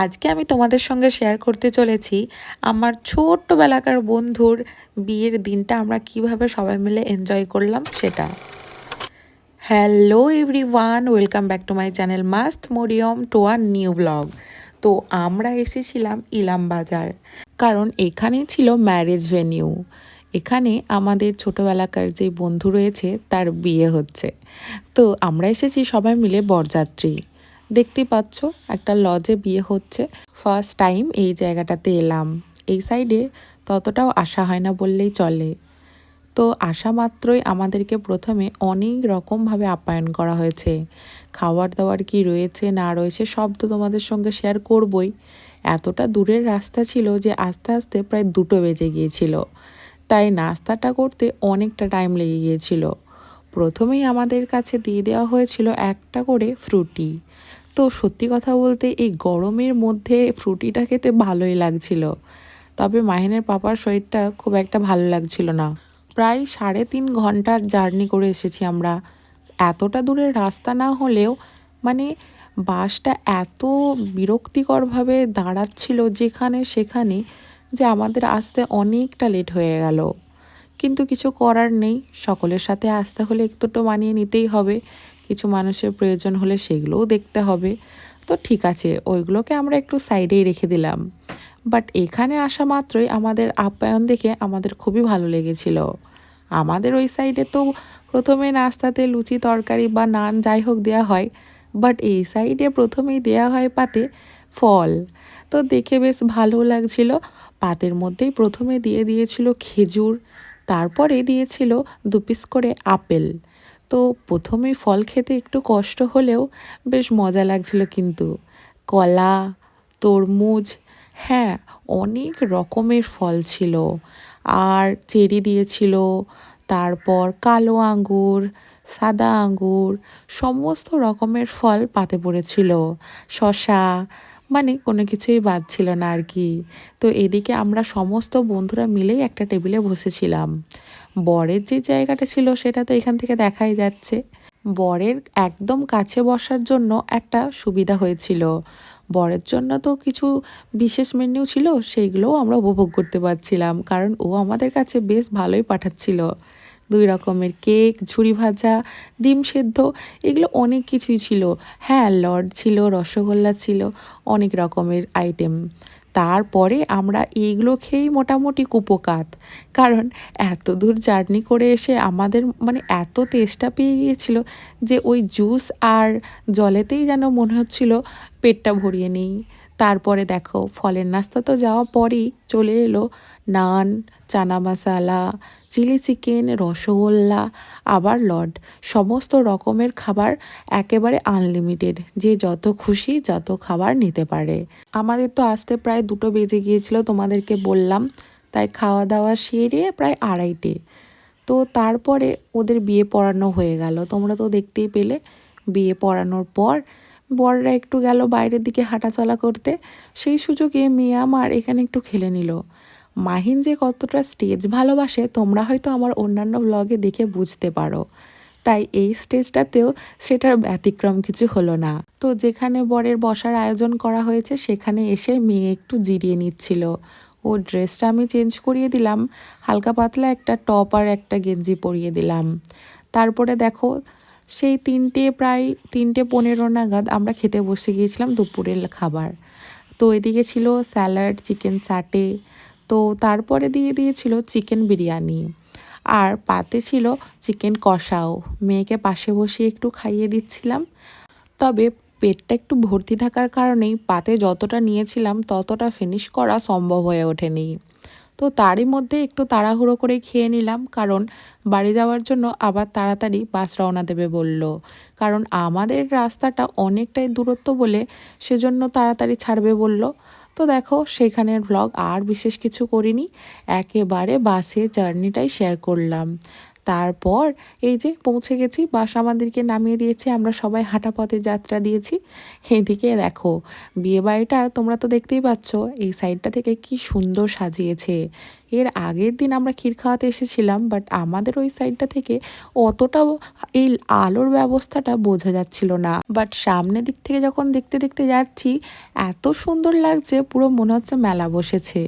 আজকে আমি তোমাদের সঙ্গে শেয়ার করতে চলেছি আমার ছোট্টবেলাকার বন্ধুর বিয়ের দিনটা আমরা কিভাবে সবাই মিলে এনজয় করলাম সেটা। Hello everyone, welcome back to my channel Mast Mariyam to a new vlog. তো আমরা এসেছিলাম ইলাম বাজার, কারণ এখানেই ছিল ম্যারেজ ভেনিউ। এখানে আমাদের ছোটোবেলাকার যে বন্ধু রয়েছে তার বিয়ে হচ্ছে। তো আমরা এসেছি সবাই মিলে বরযাত্রী। দেখতেই পাচ্ছ একটা লজে বিয়ে হচ্ছে। ফার্স্ট টাইম এই জায়গাটাতে এলাম। এই সাইডে ততটাও আসা হয় না বললেই চলে। তো আসা মাত্রই আমাদেরকে প্রথমে অনেক রকমভাবে আপ্যায়ন করা হয়েছে। খাবার দাবার কি রয়েছে না রয়েছে সব তো তোমাদের সঙ্গে শেয়ার করবই। এতটা দূরের রাস্তা ছিল যে আস্তে আস্তে প্রায় 2টো বেজে গিয়েছিল, তাই নাস্তাটা করতে অনেকটা টাইম লেগে গিয়েছিল। প্রথমেই আমাদের কাছে দিয়ে দেওয়া হয়েছিল একটা করে ফ্রুটি। তো সত্যি কথা বলতে এই গরমের মধ্যে ফ্রুটিটা খেতে ভালোই লাগছিল, তবে মাহিনের পাপার শরীরটা খুব একটা ভালো লাগছিল না। প্রায় 3.5 ঘন্টার জার্নি করে এসেছি আমরা। এতটা দূরের রাস্তা না হলেও মানে বাসটা এত বিরক্তিকরভাবে দাঁড়াচ্ছিল যেখানে সেখানে, যে আমাদের আসতে অনেকটা লেট হয়ে গেল। কিন্তু কিছু করার নেই, সকলের সাথে আসতে হলে একটু তো মানিয়ে নিতেই হবে। কিছু মানুষের প্রয়োজন হলে সেগুলোও দেখতে হবে। তো ঠিক আছে, ওইগুলোকে আমরা একটু সাইডেই রেখে দিলাম। বাট এখানে আসা মাত্রই আমাদের আপ্যায়ন দেখে আমাদের খুবই ভালো লেগেছিল। আমাদের ওই সাইডে তো প্রথমে নাস্তাতে লুচি তরকারি বা নান যাই হোক দেওয়া হয়, বাট এই সাইডে প্রথমেই দেওয়া হয় পাতে ফল। তো দেখে বেশ ভালো লাগছিল। পাতের মধ্যেই প্রথমে দিয়ে দিয়েছিল খেজুর, তারপরে দিয়েছিল 2 পিস করে আপেল। তো প্রথমেই ফল খেতে একটু কষ্ট হলেও বেশ মজা লাগছিল কিন্তু। কলা, তরমুজ, হ্যাঁ, অনেক রকমের ফল ছিল। আর চেরি দিয়েছিল, তারপর কালো আঙ্গুর, সাদা আঙ্গুর, সমস্ত রকমের ফল পাতে পড়েছিল। শশা, মানে কোনো কিছুই বাদ ছিল না আর কি। তো এদিকে আমরা সমস্ত বন্ধুরা মিলেই একটা টেবিলে বসেছিলাম। বরের যে জায়গাটা ছিল সেটা তো এখান থেকে দেখাই যাচ্ছে। বরের একদম কাছে বসার জন্য একটা সুবিধা হয়েছিল। বরের জন্য তো কিছু বিশেষ মেনু ছিল, সেইগুলোও আমরা উপভোগ করতে পারছিলাম, কারণ ও আমাদের কাছে বেশ ভালোই পাঠাচ্ছিল। 2 রকমের কেক, ঝুরি ভাজা, ডিম সেদ্ধ, এগুলো অনেক কিছুই ছিল। হ্যাঁ, লড ছিল, রসগোল্লা ছিল, অনেক রকমের আইটেম। তারপরে আমরা এইগুলো খেয়েই মোটামুটি কুপোকাত, কারণ এত দূর জার্নি করে এসে আমাদের মানে এত তেষ্টা পেয়ে গিয়েছিল যে ওই জুস আর জলেতেই যেন মনে হচ্ছিল পেটটা ভরিয়ে নিই। তারপরে দেখো ফলের নাস্তা তো যাওয়া পরেই চলে এলো নান, চানা মশালা, চিলি চিকেন, রসগোল্লা, আবার লড। সমস্ত রকমের খাবার একেবারে আনলিমিটেড, যে যত খুশি যত খাবার নিতে পারে। আমাদের তো আসতে প্রায় 2টো বেজে গিয়েছিল, তোমাদেরকে বললাম। তাই খাওয়া দাওয়া সেরে প্রায় 2:30। তো তারপরে ওদের বিয়ে পড়ানো হয়ে গেল, তোমরা তো দেখতেই পেলে। বিয়ে পড়ানোর পর বররা একটু গেল বাইরের দিকে হাঁটাচলা করতে। সেই সুযোগে মেয়ে আমার এখানে একটু খেলে নিল। মাহিন যে কতটা স্টেজ ভালোবাসে তোমরা হয়তো আমার অন্যান্য ব্লগে দেখে বুঝতে পারো, তাই এই স্টেজটাতেও সেটার ব্যতিক্রম কিছু হলো না। তো যেখানে বরের বসার আয়োজন করা হয়েছে সেখানে এসে মেয়ে একটু জিরিয়ে নিচ্ছিল। ও ড্রেসটা আমি চেঞ্জ করিয়ে দিলাম, হালকা পাতলা একটা টপ আর একটা গেঞ্জি পরিয়ে দিলাম। তারপরে দেখো সেই প্রায় 3:15 নাগাদ আমরা খেতে বসে গিয়েছিলাম দুপুরের খাবার। তো এদিকে ছিল স্যালাড, চিকেন সাটে, তো তারপরে দিয়ে দিয়েছিল চিকেন বিরিয়ানি, আর পাতে ছিল চিকেন কষাও। মেয়েকে পাশে বসিয়ে একটু খাইয়ে দিচ্ছিলাম। তবে পেটটা একটু ভর্তি থাকার কারণেই পাতে যতটা নিয়েছিলাম ততটা ফিনিশ করা সম্ভব হয়ে ওঠেনি। তো তারই মধ্যে একটু তাড়াহুড়ো করে খেয়ে নিলাম, কারণ বাড়ি যাওয়ার জন্য আবার তাড়াতাড়ি বাস রওনা দেবে বলল। কারণ আমাদের রাস্তাটা অনেকটাই দূরত্ব বলে সেজন্য তাড়াতাড়ি ছাড়বে বলল। তো দেখো সেখানের ব্লগ আর বিশেষ কিছু করিনি, একেবারে বাসে জার্নিটাই শেয়ার করলাম। তারপর এই যে পৌঁছে গেছি, বাস আমাদেরকে নামিয়ে দিয়েছে, আমরা সবাই হাঁটা পথে যাত্রা দিয়েছি। এদিকে দেখো বিয়েবাড়িটা তোমরা তো দেখতেই পাচ্ছ এই সাইডটা থেকে কি সুন্দর সাজিয়েছে। এর আগের দিন আমরা ক্ষীর খাওয়াতে এসেছিলাম, বাট আমাদের ওই সাইডটা থেকে অতটাও এই আলোর ব্যবস্থাটা বোঝা যাচ্ছিল না, বাট সামনের দিক থেকে যখন দেখতে দেখতে যাচ্ছি এত সুন্দর লাগছে, পুরো মনে হচ্ছে মেলা বসেছে।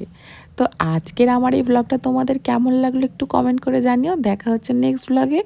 তো আজকের আমার এই ব্লগটা তোমাদের কেমন লাগলো একটু কমেন্ট করে জানিও। দেখা হচ্ছে নেক্সট ব্লগে।